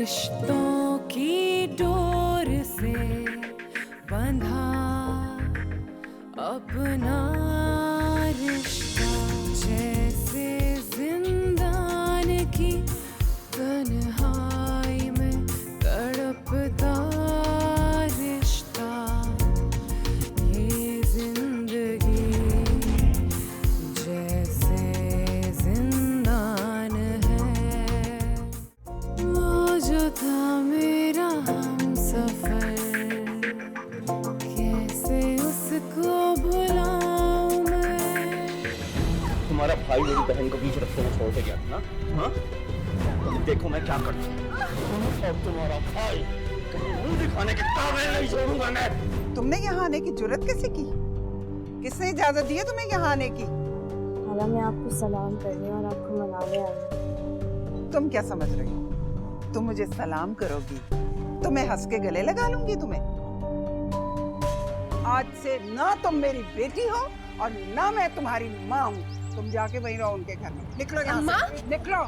रिश्तों की डोर से बंधा अपना रिश्ता, जैसे जिंदान की तन्हाई में तड़पता रिश्ता, ये जिंदगी जैसे जिंदान है। वो जो था मेरा हमसफर, कैसे उसको भुलाऊं मैं। तुम्हारा भाई मेरी बहन को बीच रास्ते में छोड़ के गया था ना? हाँ? तुम देखो मैं क्या करता हूँ। और तुम्हारा भाई कहीं मुंह दिखाने के काबिल नहीं छोड़ूंगा मैं। तुमने यहाँ आने की जुर्रत कैसे की? किसने इजाजत दी है तुम्हें यहाँ आने की? खाला मैं आपको सलाम करने और आपको मनाने आई। तुम क्या समझ रही हो? तुम मुझे सलाम करोगी तो मैं हंस के गले लगा लूंगी तुम्हें? आज से ना तुम मेरी बेटी हो और ना मैं तुम्हारी माँ हूँ। तुम जाके वहीं रहो उनके घर में। निकलो यहाँ से। निकलो,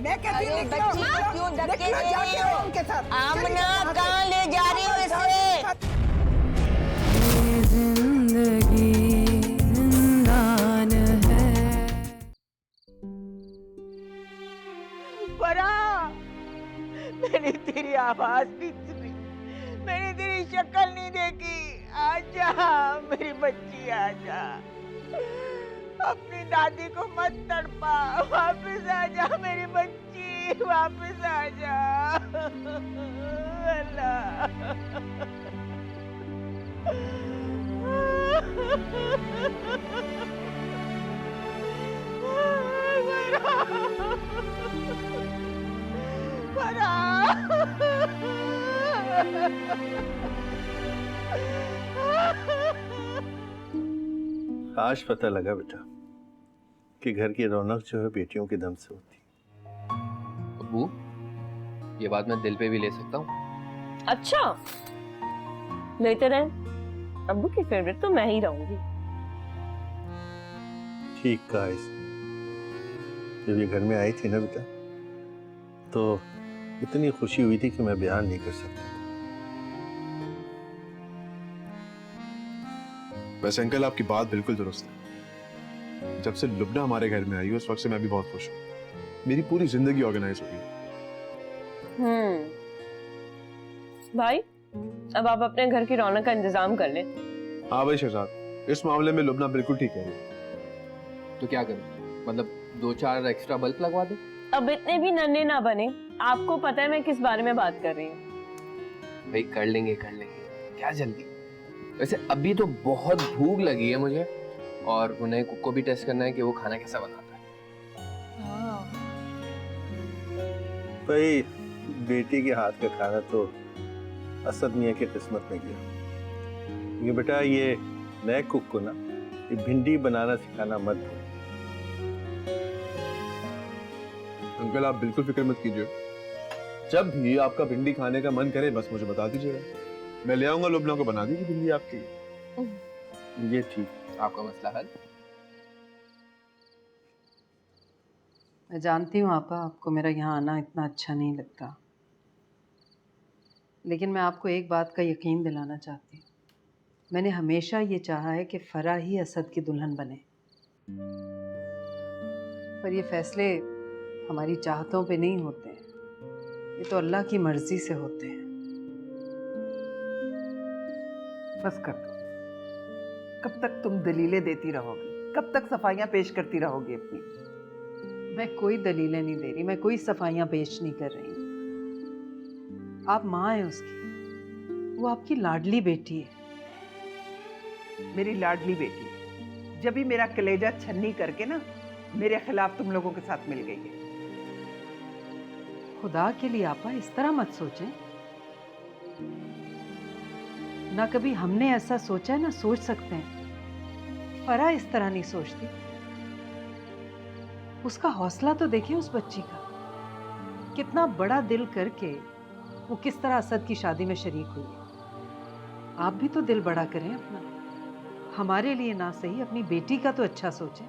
मैं कहती हूँ निकलो, निकलो, निकलो, जाके रहो उनके साथ। आमना कहाँ ले जा रही हो इसे? ये जिंदगी जिंदान है। फरा, मैंने तेरी आवाज नहीं सुनी, मैंने तेरी शक्ल नहीं देखी। आजा मेरी बच्ची, आजा। अपनी दादी को मत तड़पा, वापस आजा मेरी बच्ची, वापस आजा। अल्लाह। आज पता लगा बेटा कि घर की रौनक जो है बेटियों के दम से होती है। अब्बू, ये बात मैं दिल पे भी ले सकता हूँ। अच्छा, लेते रहे। अब्बू की फेवरेट तो मैं ही रहूंगी। ठीक कहा इसने। जब ये घर में आई थी ना बेटा, तो इतनी खुशी हुई थी कि मैं बयान नहीं कर सकता। वैसे अंकल आपकी बात बिल्कुल दुरुस्त है। जब से लुबना हमारे घर में आई उस वक्त से मैं भी बहुत खुश हूँ। मेरी पूरी जिंदगी ऑर्गेनाइज हो गई। भाई, अब आप अपने घर की रौनक का इंतजाम कर लें। हाँ भाई शहजाद, इस मामले में लुबना बिल्कुल ठीक है। तो क्या करूँ? मतलब 2-4 एक्स्ट्रा बल्ब लगवा दो? अब इतने भी नन्हे ना बने। आपको पता है मैं किस बारे में बात कर रही हूँ। भाई कर लेंगे, क्या जल्दी। वैसे अभी तो बहुत भूख लगी है मुझे, और उन्हें कुक को भी टेस्ट करना है कि वो खाना कैसा बनाता है। भाई बेटी के हाथ का खाना तो असद मियाँ की किस्मत में गया। ये बेटा, ये नए कुक को ना ये भिंडी बनाना सिखाना मत भूल। अंकल आप बिल्कुल फिक्र मत कीजिए। जब भी आपका भिंडी खाने का मन करे बस मुझे बता दीजिएगा, मैं ले आऊंगा। लुबना को बना दीजिए भिंडी आपके लिए। ये ठीक। आपका मसला हल। मैं जानती हूँ आपा, आपको मेरा यहाँ आना इतना अच्छा नहीं लगता, लेकिन मैं आपको एक बात का यकीन दिलाना चाहती हूँ। मैंने हमेशा ये चाहा है कि फरा ही असद की दुल्हन बने, पर ये फैसले हमारी चाहतों पे नहीं होते हैं, ये तो अल्लाह की मर्जी से होते हैं। बस कर दो। कब तक तुम दलीलें देती रहोगी? कब तक सफाइयां पेश करती रहोगी अपनी? मैं कोई दलीलें नहीं दे रही, मैं कोई सफाइयाँ पेश नहीं कर रही। आप माँ हैं उसकी, वो आपकी लाडली बेटी है। मेरी लाडली बेटी जब भी मेरा कलेजा छन्नी करके ना मेरे खिलाफ तुम लोगों के साथ मिल गई है। खुदा के लिए आपा इस तरह मत सोचें। ना कभी हमने ऐसा सोचा है ना सोच सकते हैं। फरा इस तरह नहीं सोचती। उसका हौसला तो देखिए उस बच्ची का, कितना बड़ा दिल करके वो किस तरह असद की शादी में शरीक हुई है। आप भी तो दिल बड़ा करें अपना, हमारे लिए ना सही अपनी बेटी का तो अच्छा सोचें।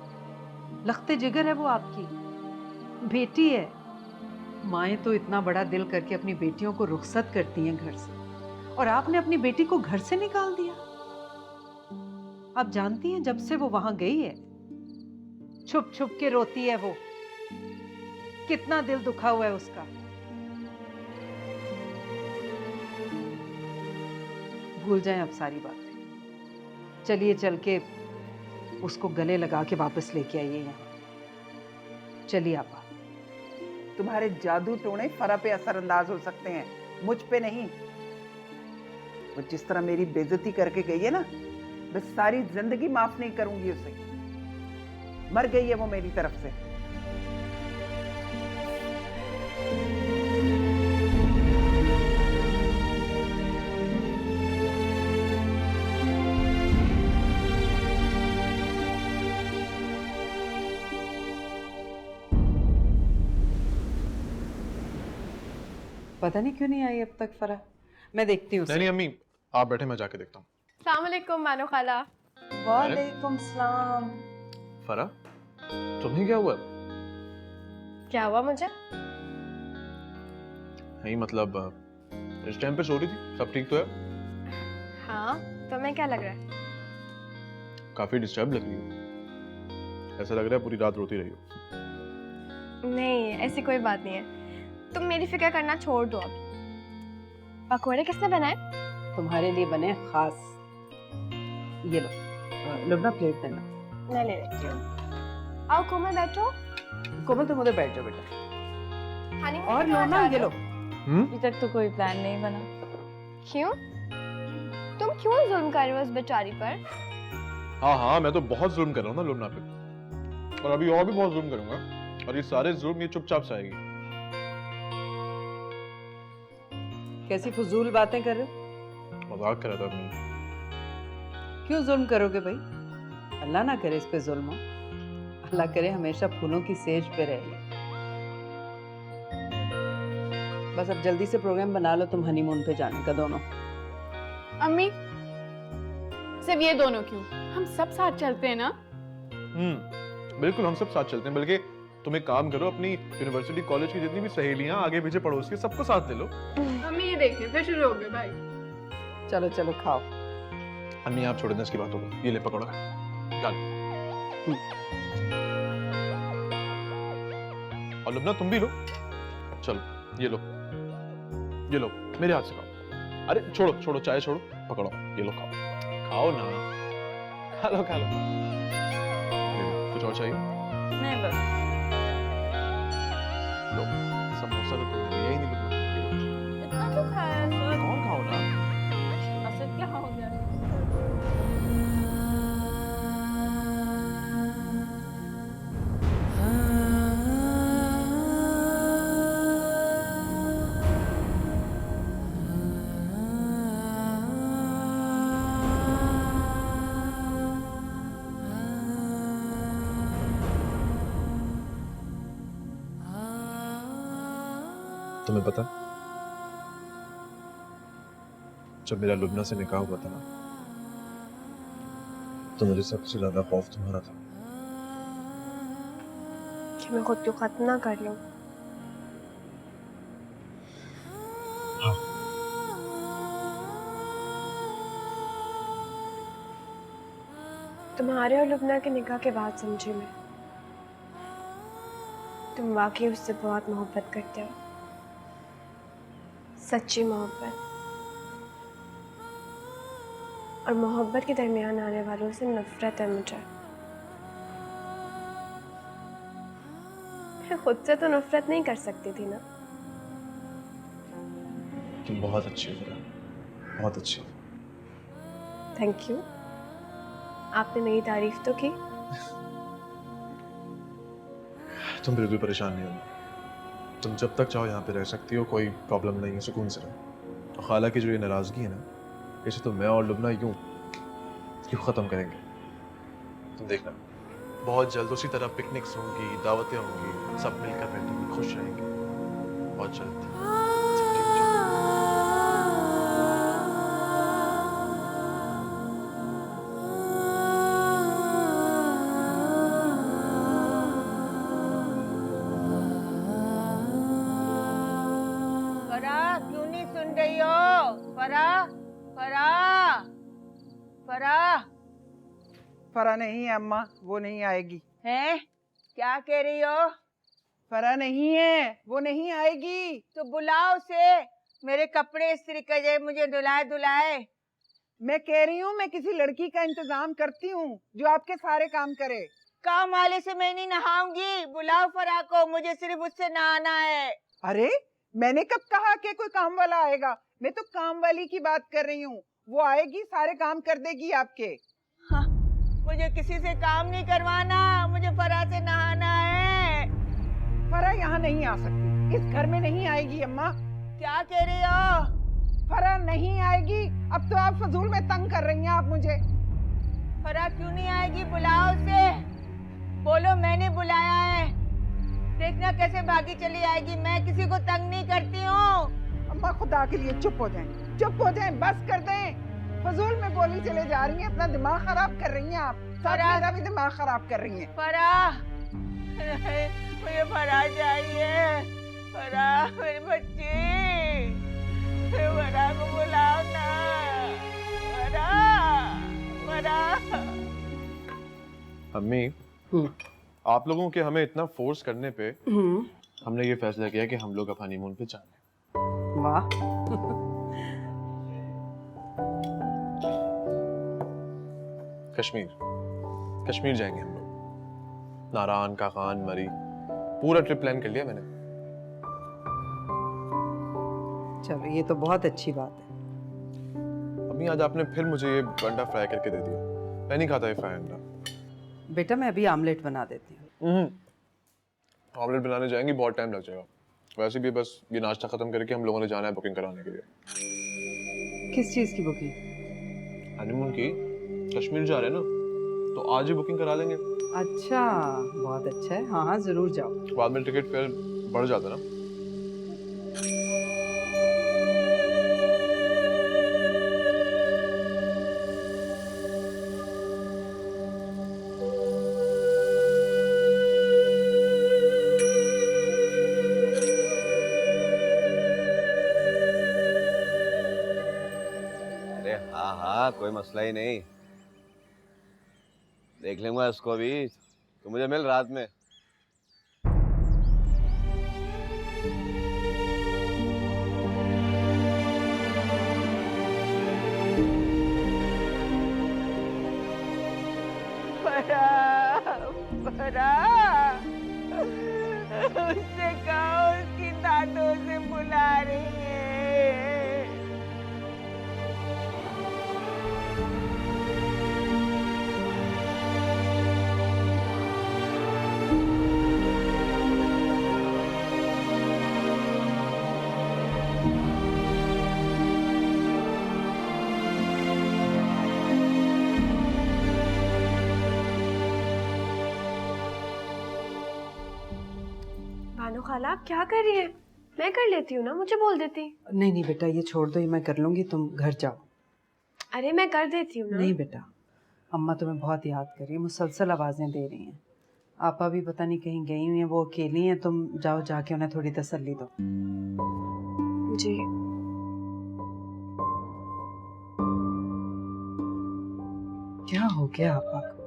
लख्ते जिगर है वो आपकी बेटी है, माएँ तो इतना बड़ा दिल करके अपनी बेटियों को रुखसत करती हैं घर से, और आपने अपनी बेटी को घर से निकाल दिया। आप जानती हैं जब से वो वहां गई है छुप छुप के रोती है वो, कितना दिल दुखा हुआ है उसका। भूल जाएं अब सारी बातें, चलिए चल के उसको गले लगा के वापस लेके आइए यहाँ। चलिए आपा। तुम्हारे जादू टोने फरा पे असरअंदाज हो सकते हैं, मुझ पे नहीं। वो जिस तरह मेरी बेइज्जती करके गई है ना, मैं सारी जिंदगी माफ नहीं करूंगी उसे। मर गई है वो मेरी तरफ से। पता नहीं क्यों नहीं आई अब तक फरा। मैं देखती हूँ। नहीं अम्मी, आप बैठे, मैं जाके देखता हूँ। अस्सलाम वालेकुम मानो खाला। वालेकुम सलाम। फरा, तुम्हें क्या हुआ? क्या हुआ मुझे? नहीं मतलब इस टाइम पे सो रही थी, सब ठीक तो है? हाँ, तुम्हें क्या लग रहा है? काफी डिस्टर्ब लग रही हो, ऐसा लग रहा है पूरी रात रोती रही हो। नहीं, ऐसी कोई बात नहीं है। तुम मेरी फिक्र करना छोड़ दो अब। पकौड़े किसने बनाए? तुम्हारे लिए बने खास। ये लो, लुबना प्लेट देना। मैं ले लेती हूँ। आओ कोमल बैठो। कोमल तुम उधर बैठ जाओ बेटा। खाने में और क्या लो ना, खा ये रहे लो। हो? अभी तक तो कोई प्लान नहीं बना। क्यों? तुम क्यों जुल्म कर रहे हो उस बेचारी पर? हाँ, मैं तो बहुत जुल्म कर रहा हूँ ना लुबना पे, और अभी और भी बहुत जुल्म करूंगा, और ये सारे जुल्म ये चुपचाप से आएगी। कैसी फजूल बातें कर रहे हो? मजाक कर रहा था अम्मी। क्यों जुल्म करोगे भाई? अल्लाह ना करे इस पे जुल्म हो। अल्लाह करे हमेशा फूलों की सेज पे रहे। बस अब जल्दी से प्रोग्राम बना लो तुम हनीमून पे जाने का दोनों। अम्मी, सिर्फ ये दोनों क्यों? हम सब साथ चलते हैं ना। बिल्कुल, हम सब साथ चलते हैं। बल्कि तुम एक काम करो, अपनी यूनिवर्सिटी कॉलेज की जितनी भी सहेलियां आगे पीछे पड़ोस की सबको साथ ले लो। अम्मी ये देखें, फिर शुरू हो गए भाई। चलो चलो खाओ। अम्मी आप छोड़ दें इसकी बातों को, ये ले पकौड़ा डाल। और लुबना तुम भी लो, चलो ये लो, ये लो मेरे हाथ से खाओ। अरे छोड़ो छोड़ो, चाय छोड़ो, पकड़ो, ये लो खाओ, खाओ ना, खा लो खा लो। कुछ और चाहिए? नहीं बस। लो, समोसा तो तुमने लिया ही नहीं लुबना। इतना क्यों खाया है? कौन खाओ ना। असद क्या हो गया? तुम्हें पता, जब मेरा लुबना से निकाह हुआ था ना, तो मुझे सबसे ज्यादा खौफ तुम्हारा था कि मैं खुद को खत्म ना कर लूं। हाँ। तुम्हारे और लुबना के निकाह के बाद समझी मैं, तुम वाकई उससे बहुत मोहब्बत करते हो, सच्ची मोहब्बत। और मोहब्बत के दरमियान आने वालों से नफरत है मुझे। मैं खुद से तो नफरत नहीं कर सकती थी ना। तुम बहुत अच्छी हो, बहुत अच्छी। थैंक यू, आपने मेरी तारीफ तो की। तुम बिल्कुल परेशान नहीं होना, तुम जब तक चाहो यहाँ पे रह सकती हो, कोई प्रॉब्लम नहीं है, सुकून से रहो। और खाला की जो ये नाराजगी है ना, इसे तो मैं और लुबना यूं खत्म करेंगे। तुम देखना, बहुत जल्द उसी तरह पिकनिक्स होंगी, दावतें होंगी, सब मिलकर बैठेंगे, खुश रहेंगे, बहुत जल्द। फरा क्यों नहीं सुन रही हो? फरा फरा फरा फरा नहीं है अम्मा, वो नहीं आएगी। हैं? क्या कह रही हो? फरा नहीं है, वो नहीं आएगी। तो बुलाओ उसे, मेरे कपड़े इस्त्री करे, मुझे धुलाए। मैं कह रही हूँ मैं किसी लड़की का इंतजाम करती हूँ जो आपके सारे काम करे। काम वाले से मैं नहीं नहाऊंगी, बुलाओ फरा को, मुझे सिर्फ उससे नहाना है। अरे मैंने कब कहा कि कोई काम वाला आएगा? मैं तो काम वाली की बात कर रही हूँ, वो आएगी सारे काम कर देगी आपके। हाँ, मुझे किसी से काम नहीं करवाना, मुझे फरा से नहाना है। फरा यहाँ नहीं आ सकती, इस घर में नहीं आएगी अम्मा। क्या कह रही हो? फरा नहीं आएगी। अब तो आप फजूल में तंग कर रही हैं आप मुझे। फरा क्यों नहीं आएगी? बुलाओ उसे, बोलो मैंने बुलाया है। देखना कैसे भागी चली आएगी, मैं किसी को तंग नहीं करती हूँ। अम्मा खुदा के लिए चुप हो जाएं, चुप हो जाएं, बस कर दें। फजूल में बोली चले जा रही हैं, अपना दिमाग खराब कर रही हैं आप। फरा, मेरा भी दिमाग खराब कर रही हैं। फरा, मुझे फरा चाहिए। फरा, मेरी बच्ची, फरा को बुलाओ ना। फरा, फरा। अम्मी, आप लोगों के हमें इतना फोर्स करने पे हमने ये फैसला किया कि हम लोग अब हनीमून पे जाएं। वाह। कश्मीर जाएंगे हम लोग। नारायण, काकान, मरी, पूरा ट्रिप प्लान कर लिया मैंने। चलो ये तो बहुत अच्छी बात है। अम्मी, आज आपने फिर मुझे ये अंडा फ्राई करके दे दिया। मैं नहीं खाता ये फ्राई अंडा। बेटा मैं अभी आमलेट बना देती हूँ। ऑमलेट बनाने जाएंगी, बहुत टाइम लग जाएगा। वैसे भी बस ये नाश्ता खत्म करके हम लोगों ने जाना है बुकिंग कराने के लिए। किस चीज़ की बुकिंग? हनीमून की। कश्मीर जा रहे हैं ना, तो आज ही बुकिंग करा लेंगे। अच्छा, बहुत अच्छा है। हाँ हाँ जरूर जाओ। बाद में टिकट फेयर बढ़ जाता ना। हाँ, कोई मसला ही नहीं, देख लूंगा इसको भी। तो मुझे मिल रात में। फरा, फरा, उससे कहो उसकी दादों से बुला रही है। भानु खाला आप क्या कर रही है? मैं कर लेती हूँ ना, मुझे बोल देती। नहीं नहीं बेटा ये छोड़ दो, ये मैं कर लूँगी, तुम घर जाओ। अरे मैं कर देती हूँ ना। नहीं बेटा, अम्मा तुम्हें बहुत याद कर रही है, मुसलसल आवाज़ें दे रही हैं। आपा भी पता नहीं कहीं गई हुई हैं, वो अकेली हैं। तुम जाओ, जाके उन्हें थोड़ी तसल्ली दो। जी। क्या हो गया आपा को?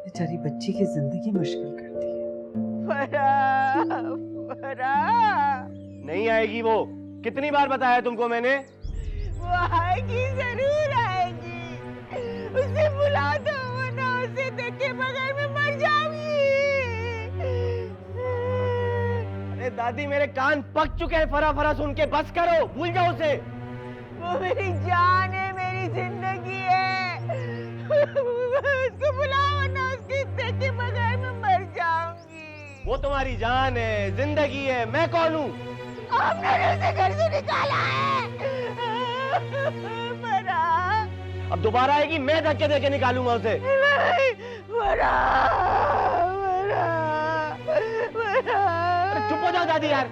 बेचारी बच्ची की जिंदगी मुश्किल कर दी है। फरा, फरा, नहीं आएगी वो, कितनी बार बताया तुमको मैंने। वो आएगी, जरूर आएगी। उसे बुला दो, वरना उसे देखे बगैर मैं मर जाऊंगी। अरे दादी, मेरे कान पक चुके हैं फरा फरा सुन के, बस करो, भूल जाओ उसे। वो मेरी जान है, मेरी जिंदगी है। उसको बुलाओ, वरना उसके देखे बगैर मैं मर जाऊंगी। वो तुम्हारी जान है, जिंदगी है, मैं कौन हूँ? आपने उसे घर से निकाला है। फरा, अब दोबारा आएगी, मैं धक्के देके निकालूंगा उसे। नहीं, फरा, फरा, फरा। चुप हो जाओ दादी यार।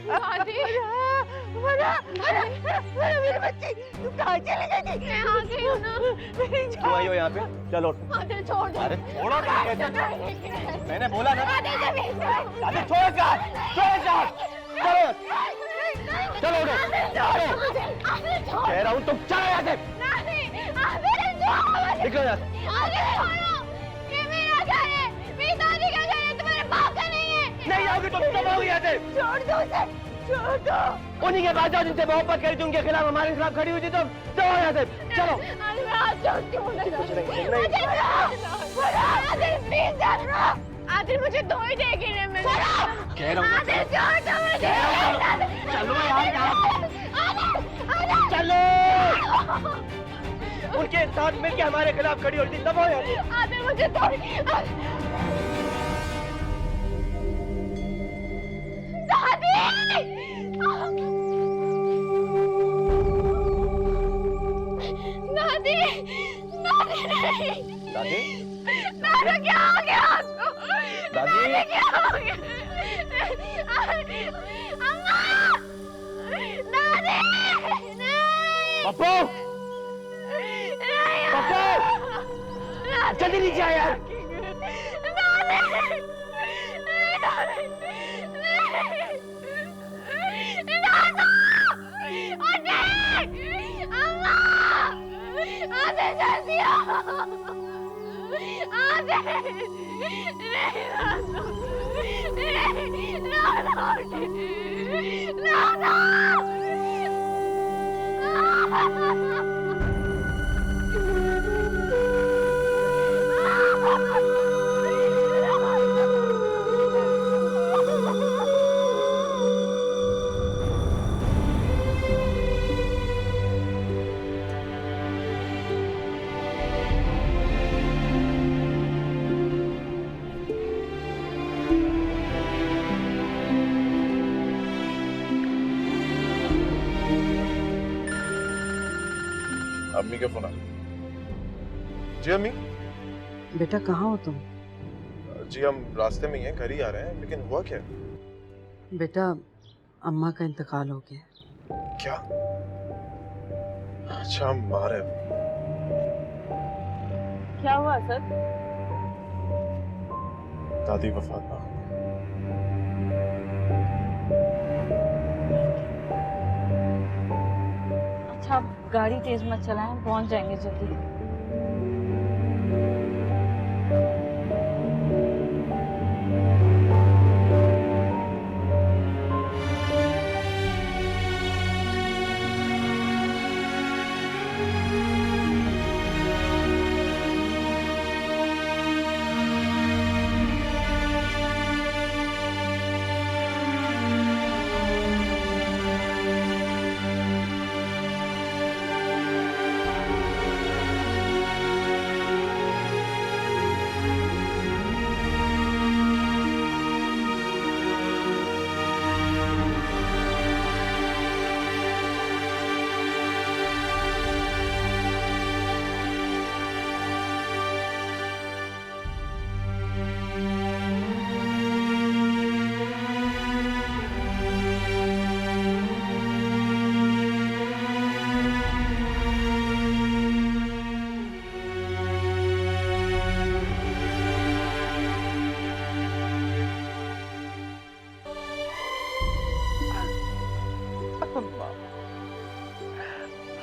दादी, फरा, फरा, फरा, मेरी बच्ची, तुम कहाँ चली गई थी? मैं आ गई हूँ ना। मेरी क्यों आई हो यहाँ पे? चलो। दादी छोड़ दो। अरे छोड़ो ना, मैंने बोला ना। दादी, दादी छोड़ो इसका हाथ, छोड़ो इसका हाथ। चलो उठो, चलो। कह रहा हूँ तुम चलो यहाँ से। निकलो यहाँ से। ये मेरा घर है, मेरी दादी का घर है, तुम्हारे बाप का नहीं है। नहीं आओगे तो तुम आओगे यहाँ से। छोड़ दो उसे, छोड़ दो। उन्हीं के पास जाओ जिनसे मोहब्बत करी थी, उनके खिलाफ हमारे खिलाफ खड़ी हुई थी, तुम जाओ यहाँ से। चलो। आदिल मुझे दो ही देगी ने मैंने। कह रहा हूँ आदिल छोड़ दो मुझे। चलो यार चलो। उनके साथ मिलके हमारे खिलाफ खड़ी हुई थी, तब आओ यहाँ से। आदिल मुझे दो। दादी! दादी! दादी नहीं! दादी? दादी क्या हो गया आपको? दादी? क्या हो गया? अम्मा! दादी! नहीं! पप्पू! नहीं! पप्पू! जल्दी नीचे आ यार। अम्मी का फोन आ। जी अम्मी। बेटा कहाँ हो तुम? जी हम रास्ते में ही हैं, घर ही आ रहे हैं, लेकिन हुआ क्या? बेटा अम्मा का इंतकाल हो गया। क्या? अच्छा हम बाहर हैं। क्या हुआ सर? दादी वफात पा गई। अच्छा आप गाड़ी तेज मत चलाएं, पहुंच जाएंगे जल्दी।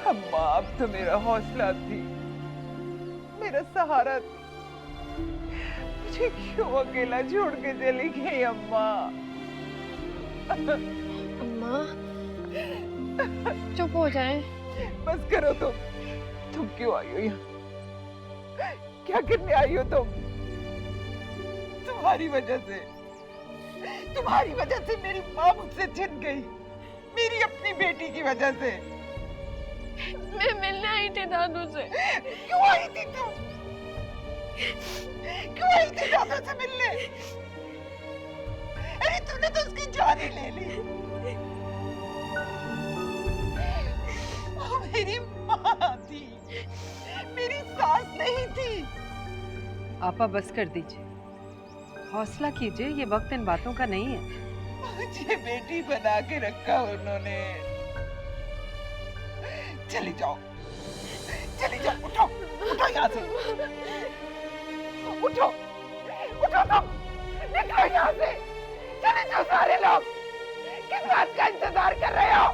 अम्मा अब तो मेरा हौसला थी, मेरा सहारा थी। मुझे क्यों अकेला छोड़ के चली गई अम्मा? अम्मा चुप हो जाए। बस करो तुम क्यों आई हो यहाँ? क्या करने आई हो तुम? तुम्हारी वजह से मेरी माँ मुझसे छिन गई, मेरी अपनी बेटी की वजह से। मैं मिलने आई थी दादू से। क्यों आई थी तुम? क्यों आई थी दादू से मिलने? अरे तूने तो उसकी जान ही ले ली। वो मेरी माँ थी, मेरी सास नहीं थी। आपा बस कर दीजिए, हौसला कीजिए, ये वक्त इन बातों का नहीं है। मुझे बेटी बना के रखा उन्होंने। चली जाओ, उठो यहाँ से, उठो तुम, निकलो यहाँ से, चले जाओ सारे लोग, किसी बात का इंतजार कर रहे हो?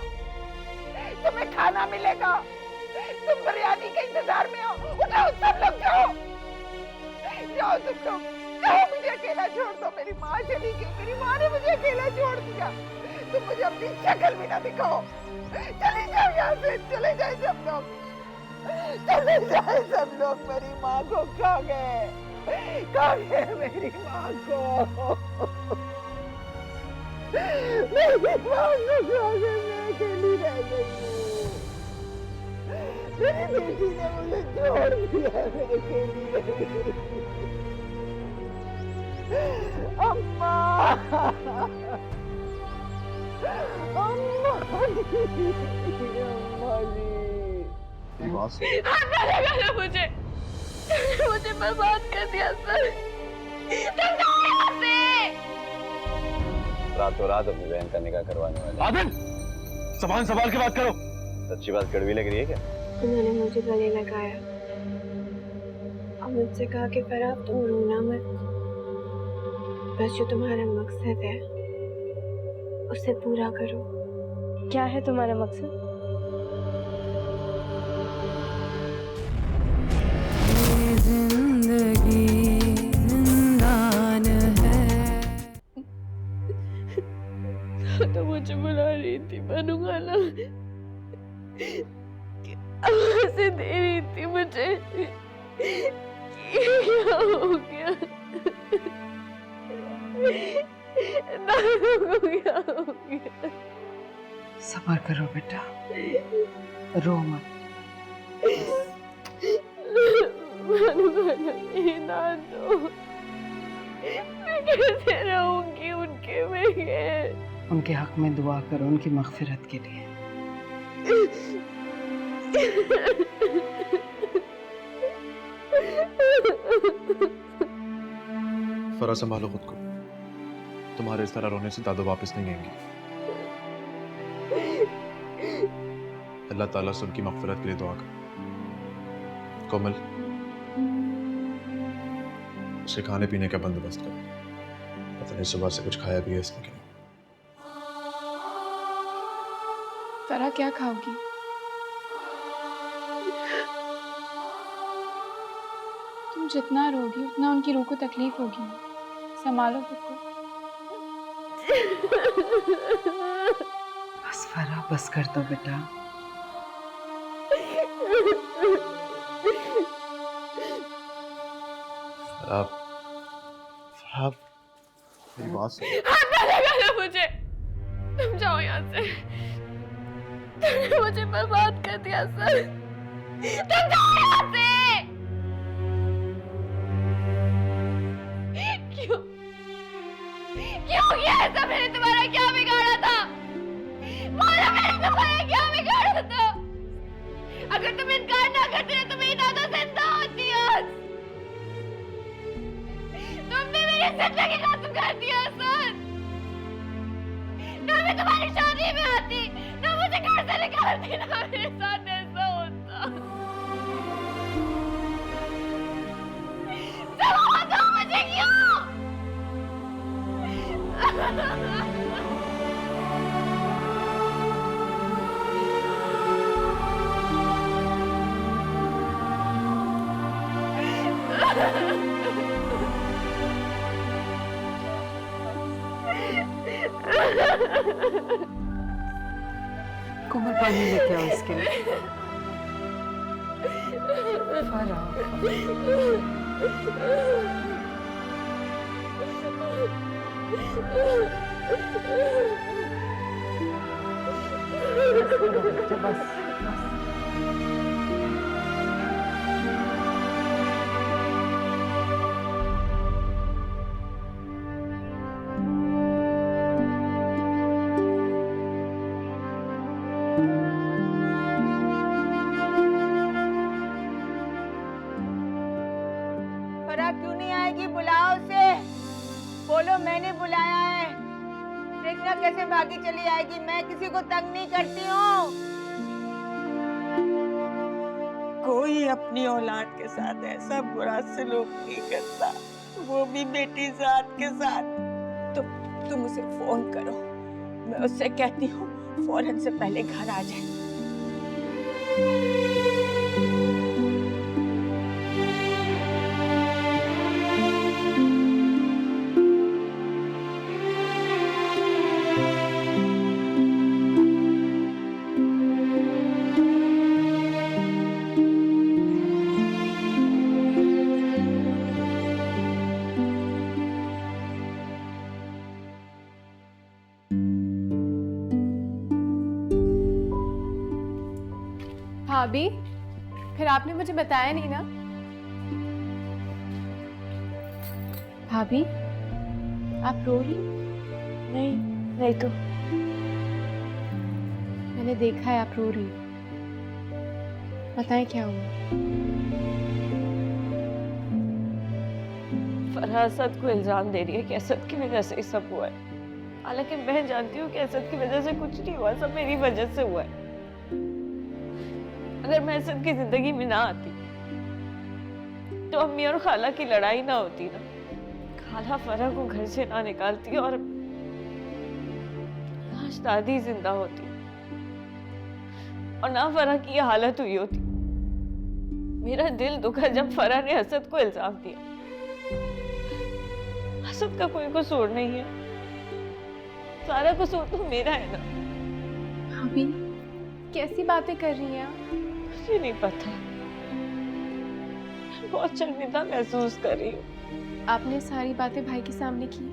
तुम्हें खाना मिलेगा, तुम बिरयानी के इंतजार में हो। उठाओ सब लोग, जाओ जाओ तुम लोग, जाओ। मुझे अकेला छोड़ दो, मेरी माँ चली गई, मेरी माँ ने मुझे अकेला छोड़ दिया। तुम मुझे अपनी शक्ल भी ना दिखाओ। चले जाओ यहाँ से, चले जाए सब लोग, चले जाए सब लोग। मेरी माँ को खा गए, खा गए मेरी माँ को, मेरी माँ को खा गए। मैं अकेली रह गई हूँ, मेरी बेटी ने मुझे छोड़ दिया, मैं अकेली रह गई। अम्मा, अम्मा जी, अम्मा जी। हाथ ना लगाना मुझे, मुझे बर्बाद कर दिया सर। तुम जाओ यहाँ से। रातों रात अपनी बहन का निकाह करवाने वाले। आदिल, संभाल के बात करो। सच्ची बात कड़वी लग रही है क्या? उन्होंने मुझे गले लगाया और मुझसे कहा कि फराह तुम रोना मत, बस जो तुम्हारा मकसद है उसे पूरा करो। क्या है तुम्हारा मकसद? जिंदगी जिंदान है। तो मुझे बुला रही थी, बनूंगा ना, आवाज़ें दे रही थी मुझे। क्या हो गया? नानू को क्या हो गया? सब्र करो बेटा, रो मत। बनूंगा ना, मेरी नानू। मैं कैसे रहूंगी उनके बगैर? उनके हक में दुआ करो, उनकी मग़फ़िरत के लिए। फरा, संभालो खुद को। तुम्हारे इस तरह रोने से दादू वापस नहीं आएंगे। अल्लाह ताला से उनकी मग़फ़िरत के लिए दुआ करो। कोमल, उसे खाने पीने का बंदोबस्त करो। पता नहीं सुबह से कुछ खाया भी है इसने क्या। फरा, क्या खाओगी? तुम जितना रोगी उतना उनकी रूह को तकलीफ होगी। संभालो खुद को। बस फरा, बस कर दो बेटा। फराब, मेरी बात सुनो। हाथ ना लगाना मुझे। तुम जाओ यहाँ से। तुमने मुझे बर्बाद कर दिया सर। तुम जाओ यहाँ से। क्यों? क्यों किया ऐसा? मैंने तुम्हारा क्या बिगाड़ा था? बोलो, मैंने तुम्हारा क्या बिगाड़ा था? अगर तुम इनकार ना करते तो मेरी दादा जिंदा होती आज। तुमने मेरी जिंदगी खत्म कर दिया सर। ना मैं तुम्हारी शादी में आती, ना मुझे घर से निकालती, ना मेरे साथ ऐसा होता। जवाब दो मुझे, क्यों? कोमल, पानी लेके आओ इसके लिए। फरा, बस। फरा क्यों नहीं आएगी? बुलाओ उसे, बोलो मैंने बुलाया है। देखना कैसे भागी चली आएगी। मैं किसी को तंग नहीं करती हूँ। कोई अपनी औलाद के साथ ऐसा बुरा सलूक नहीं करता, वो भी बेटी जात के साथ। तुम उसे फोन करो, मैं उससे कहती हूँ फौरन से पहले घर आ जाए। भाभी, फिर आपने मुझे बताया नहीं ना। भाभी, आप रो रही? नहीं, नहीं तो। मैंने देखा है आप रो रही हो। बताएं क्या हुआ? फरहा असद को इल्जाम दे रही है कि असद की वजह से ये सब हुआ है। हालांकि मैं जानती हूँ कि असद की वजह से कुछ नहीं हुआ, सब मेरी वजह से हुआ है। अगर मैं असद की जिंदगी में ना आती तो अम्मी और खाला की लड़ाई ना होती ना, खाला फरहा को घर से ना निकालती और आज दादी जिंदा होती और ना फरहा की ये हालत हुई होती। मेरा दिल दुखा जब फरहा ने असद को इल्जाम दिया। असद का कोई कसूर नहीं है, सारा कसूर तो मेरा है ना। भाभी, कैसी बातें कर रही हैं आप? मुझे नहीं पता, बहुत शर्मिंदा महसूस कर रही हूँ। आपने सारी बातें भाई के सामने की?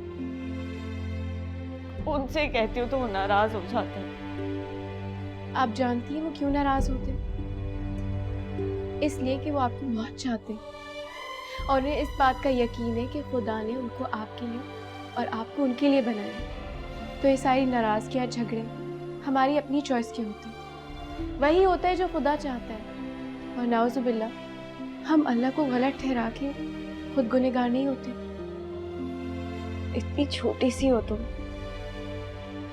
उनसे कहती हूँ तो वो नाराज हो जाते हैं। आप जानती हैं वो क्यों नाराज होते? इसलिए कि वो आपकी मौत चाहते हैं और उन्हें इस बात का यकीन है कि खुदा ने उनको आपके लिए और आपको उनके लिए बनाया। तो ये सारी नाराजगी या झगड़े हमारी अपनी चॉइस के होते हैं। वही होता है जो खुदा चाहता है और नाउजुबिल्ला हम अल्लाह को गलत ठहरा के खुद गुनहगार नहीं होते। इतनी छोटी सी हो तुम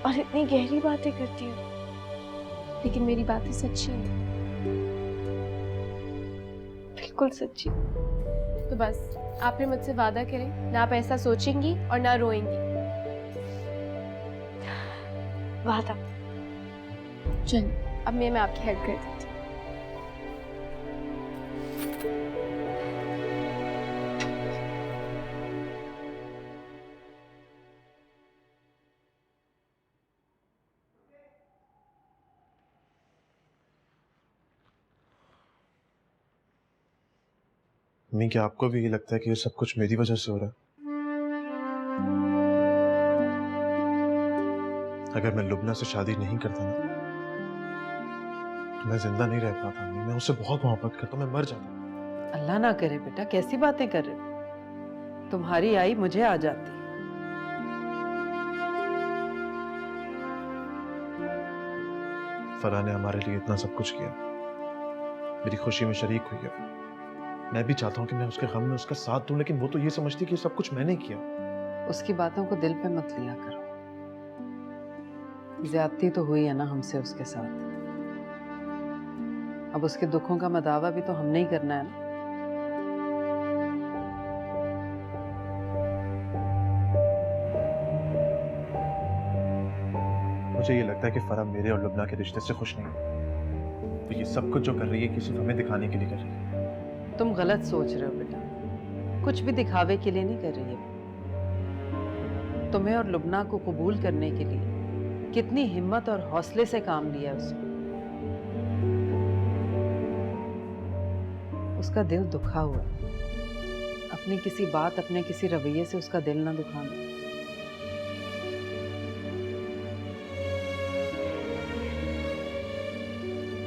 और इतनी गहरी बातें करती हो। लेकिन मेरी बातें सच्ची हैं, बिल्कुल सच्ची। तो बस आप फिर मुझसे वादा करें, ना आप ऐसा सोचेंगी और ना रोएंगी। वादा। चलिए अब मैं आपकी हेल्प कर देती हूँ। मम्मी, क्या आपको भी ये लगता है कि ये सब कुछ मेरी वजह से हो रहा है? अगर मैं लुबना से शादी नहीं करता ना तो मैं जिंदा नहीं रह पाता। मम्मी, मैं उससे बहुत मोहब्बत करता हूँ, मैं मर जाता। अल्लाह ना करे बेटा, कैसी बातें कर रहे हो? तुम्हारी आई मुझे आ जाती। फरहा ने हमारे लिए इतना सब कुछ किया, मेरी खुशी में शरीक हुई है। मैं भी चाहता हूँ कि मैं उसके गम में उसका साथ दूं, लेकिन वो तो ये समझती कि ये सब कुछ मैंने किया। उसकी बातों को दिल पे मत लिया करो। ज्यादती तो हुई है ना हमसे उसके साथ। अब उसके दुखों का मदावा भी तो हमने ही करना है ना। मुझे ये लगता है कि फरहा मेरे और लुबना के रिश्ते से खुश नहीं है। तो ये सब कुछ जो कर रही है कि सिर्फ हमें दिखाने के लिए कर रही है। तुम गलत सोच रहे हो बेटा, कुछ भी दिखावे के लिए नहीं कर रही है। तुम्हें और लुबना को कबूल करने के लिए कितनी हिम्मत और हौसले से काम लिया उसने। उसका दिल दुखा हुआ है। अपनी किसी बात, अपने किसी रवैये से उसका दिल ना दुखाना।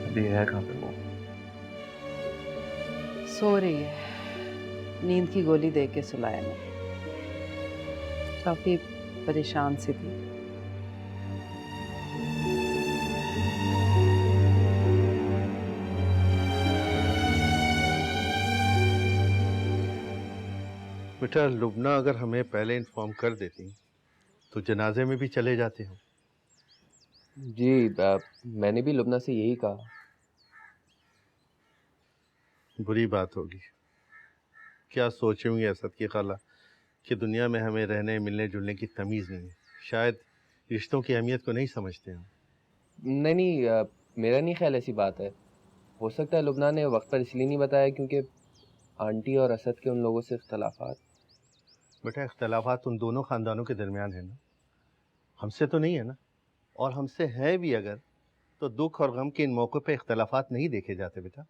अभी है कहाँ पे वो? सो रही है, नींद की गोली दे के सुलाया मैंने। काफी परेशान सी थी। बेटा, लुबना अगर हमें पहले इन्फॉर्म कर देती तो जनाजे में भी चले जाते हम। जी, मैंने भी लुबना से यही कहा। बुरी बात होगी, क्या सोचेंगे असद की खाला कि दुनिया में हमें रहने मिलने जुलने की तमीज़ नहीं है। शायद रिश्तों की अहमियत को नहीं समझते हम। नहीं नहीं, मेरा नहीं ख्याल ऐसी बात है। हो सकता है लुबना ने वक्त पर इसलिए नहीं बताया क्योंकि आंटी और असद के उन लोगों से इख्तलाफात। बेटा इख्तलाफात उन दोनों ख़ानदानों के दरमियान है ना, हमसे तो नहीं है ना। और हमसे है भी अगर तो दुख और गम के इन मौक़ों पे इख्तलाफात नहीं देखे जाते बेटा।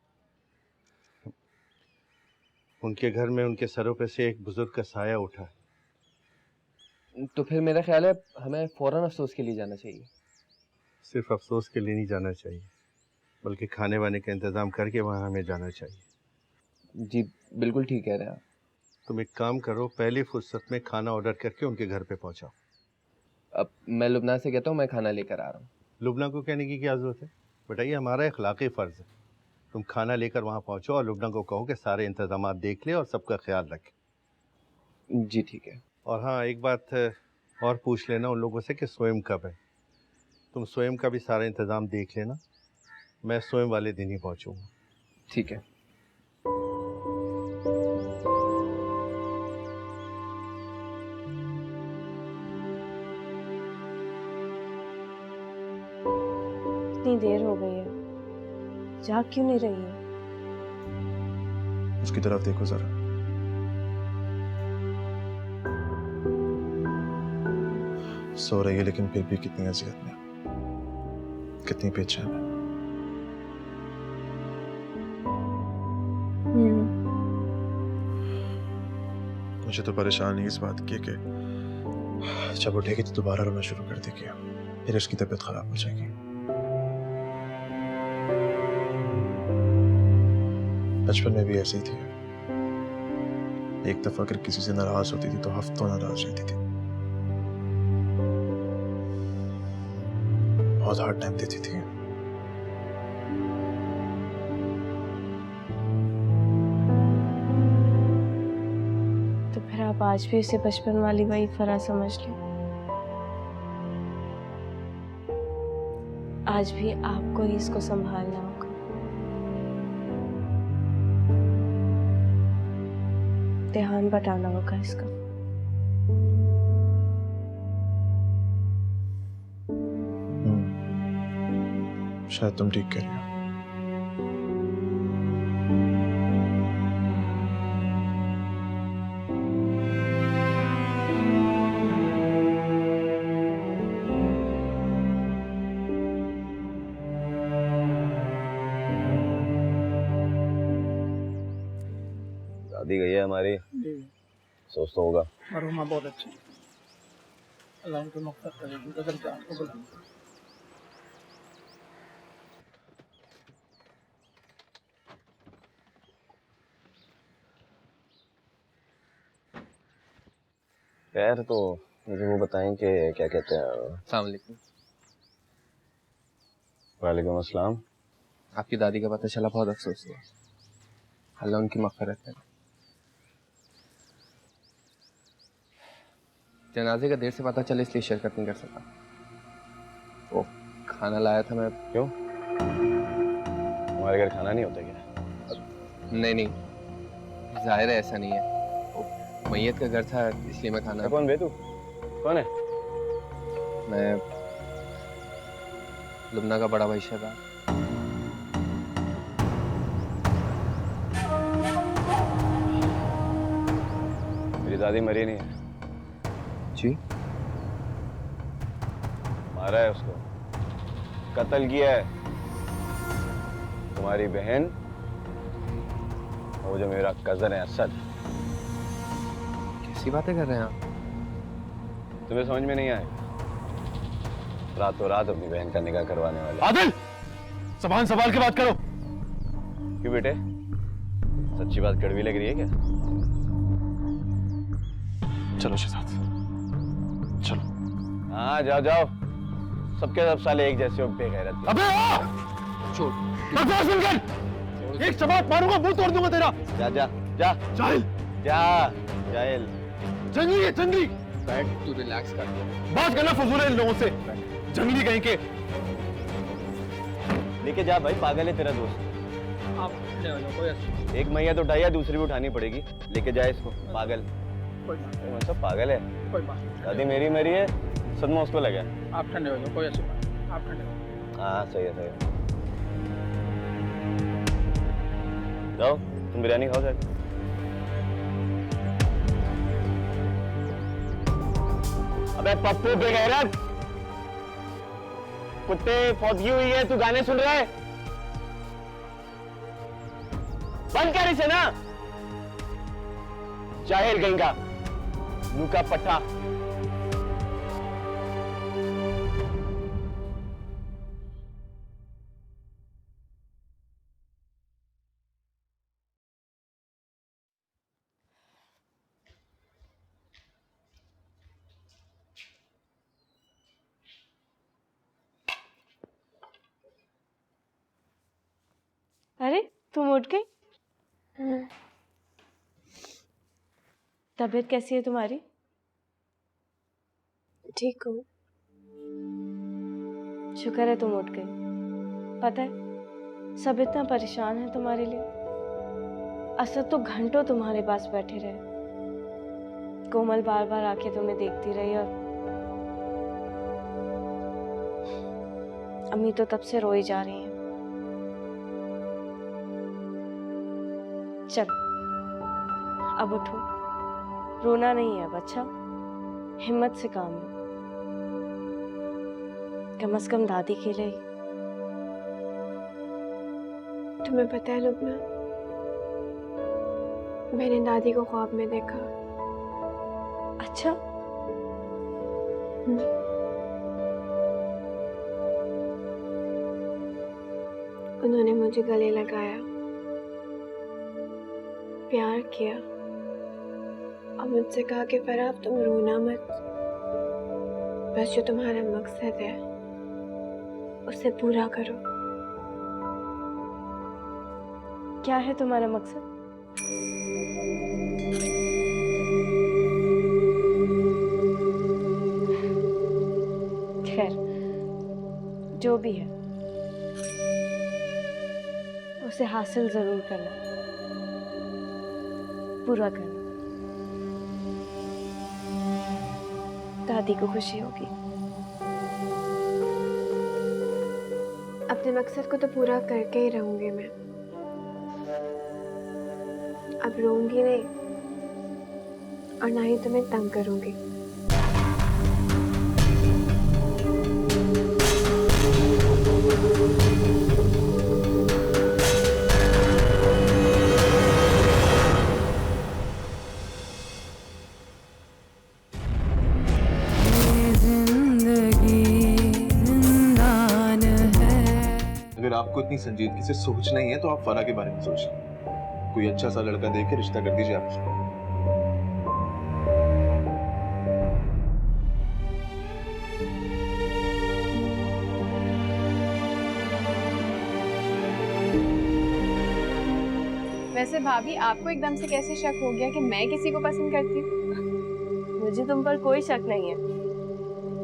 उनके घर में उनके सरों पे से एक बुजुर्ग का साया उठा। तो फिर मेरा ख्याल है हमें फ़ौरन अफसोस के लिए जाना चाहिए। सिर्फ अफसोस के लिए नहीं जाना चाहिए, बल्कि खाने वाने का इंतज़ाम करके वहाँ हमें जाना चाहिए। जी बिल्कुल ठीक कह रहे हैं आप। तुम एक काम करो, पहली फुर्सत में खाना ऑर्डर करके उनके घर पे पहुँचाओ। अब मैं लुबना से कहता हूँ मैं खाना लेकर आ रहा हूँ। लुबना को कहने की क्या ज़रूरत है बेटा, ये हमारा अखलाक़ी फ़र्ज़ है। तुम खाना लेकर वहाँ पहुँचो और लुबना को कहो कि सारे इंतज़ामात देख ले और सबका ख्याल रखे। जी ठीक है। और हाँ, एक बात और पूछ लेना उन लोगों से कि स्वयं कब है। तुम स्वयं का भी सारा इंतज़ाम देख लेना, मैं स्वयं वाले दिन ही पहुँचूँगा। ठीक है। इतनी देर हो गई है, जाग क्यों नहीं रही है? उसकी तरफ देखो जरा। सो रही है लेकिन फिर भी कितनी अजियत में, कितनी बेचैन है। मुझे तो परेशानी इस बात की कि जब उठेगी तो दोबारा रोना शुरू कर देगी, फिर उसकी तबीयत खराब हो जाएगी। बचपन में भी ऐसी ही थी। एक दफा अगर किसी से नाराज होती थी तो हफ्तों नाराज रहती थी, बहुत हार्ड टाइम देती थी। तो फिर आप आज भी उसे बचपन वाली वही फरा समझ लें। आज भी आपको ही इसको संभालना होगा। ध्यान बटाना होगा इसका। शायद तुम ठीक कह रही हो। शादी गई है हमारी, सोच तो होगा। मरहुमा बहुत अच्छी, अल्लाह उनको मग़फ़िरत करे, उनका दर्जा आपको बुलंद करे। खैर, तो मुझे वो बताएं कि क्या कहते हैं। अस्सलाम वालेकुम। वालेकुम अस्सलाम। आपकी दादी का पता चला, बहुत अफसोस हुआ। अल्लाह उनकी मग़फ़िरत करे। जनाजे का देर से पता चला इसलिए शिरकत नहीं कर सका। वो खाना लाया था मैं। क्यों, हमारे घर खाना नहीं होता क्या? नहीं नहीं, जाहिर है ऐसा नहीं है। मैयत का घर था इसलिए मैं खाना। कौन बे तू? कौन है? मैं लुबना का बड़ा भाई शहबाज। मेरी दादी मरी नहीं है। जी? मारा है उसको, कत्ल किया है। तुम्हारी बहन वो जो मेरा कजन है असद। कैसी बातें कर रहे हैं आप? तुम्हें समझ में नहीं आए? रातों रात अपनी बहन का निकाह करवाने वाले। आदिल, ज़बान संभाल के बात करो। क्यों बेटे, सच्ची बात कड़वी लग रही है क्या? चलो शहजाद, चलो। हाँ जाओ जाओ, सबके सब साले एक जैसे हो, बेगैरत। अबे छोड़, बकवास बंद कर। एक चमाट मारूंगा, मुंह तोड़ दूंगा तेरा। जा जा जा, जाहिल, जा जाहिल। जंगली है जंगली। बैठ, तू रिलैक्स कर। बात करना फजूल है इन लोगों से, जंगली कहीं के। लेके जा भाई, पागल है तेरा दोस्त। आप ले आओ, कोई एक मैया तो उठाई है, दूसरी भी उठानी पड़ेगी। लेके जाए इसको, पागल। कोई बात मतलब पागल है। कोई बात। दादी मेरी मरी है, सदमा उसको लगा। आप ठंडे हो जाओ, कोई ऐसी बात नहीं, आप ठंडे हो जाओ। हाँ सही है, सही है। जाओ तुम बिरयानी खाओ जाके। अबे पप्पू बेगैरत, कुत्ते फौतगी हुई है, तू गाने सुन रहा है? बंद कर इसे ना, जाहिर गंगा मुंह का पट्टा। अरे तुम उठ गई? तबीयत कैसी है तुम्हारी? ठीक हूँ। शुक्र है तुम उठ गई। पता है सब इतना परेशान है तुम्हारे लिए। असद तो घंटों तुम्हारे पास बैठे रहे। कोमल बार बार आके तुम्हें देखती रही और अम्मी तो तब से रोई जा रही है। चलो अब उठो, रोना नहीं है बच्चा, हिम्मत से काम लो। कम से कम दादी के लिए। तुम्हें पता है लुबना, मैंने दादी को ख्वाब में देखा। अच्छा? उन्होंने मुझे गले लगाया, प्यार किया और मुझसे कहा कि फराह तुम रोना मत, बस जो तुम्हारा मकसद है उसे पूरा करो। क्या है तुम्हारा मकसद? खैर जो भी है उसे हासिल जरूर करना, पूरा करना। दादी को खुशी होगी। अपने मकसद को तो पूरा करके ही रहूंगी मैं। अब रोऊंगी नहीं और ना ही तुम्हें तंग करूंगी। अगर आपको इतनी संजीदगी से सोचना ही है तो आप फराह के बारे में सोचिए। कोई अच्छा सा लड़का देख के रिश्ता कर दीजिए आप उसको। वैसे भाभी आपको एकदम से कैसे शक हो गया कि मैं किसी को पसंद करती हूँ? मुझे तुम पर कोई शक नहीं है,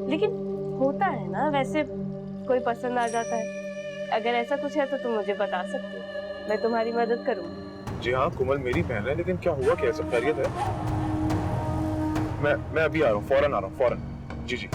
लेकिन होता है ना, वैसे कोई पसंद आ जाता है। अगर ऐसा कुछ है तो तुम मुझे बता सकते हो, मैं तुम्हारी मदद करूँगी। जी हाँ, कोमल मेरी बहन है, लेकिन क्या हुआ, क्या सब खैरियत है? मैं अभी आ रहा हूँ, फौरन आ रहा हूँ, फौरन। जी जी।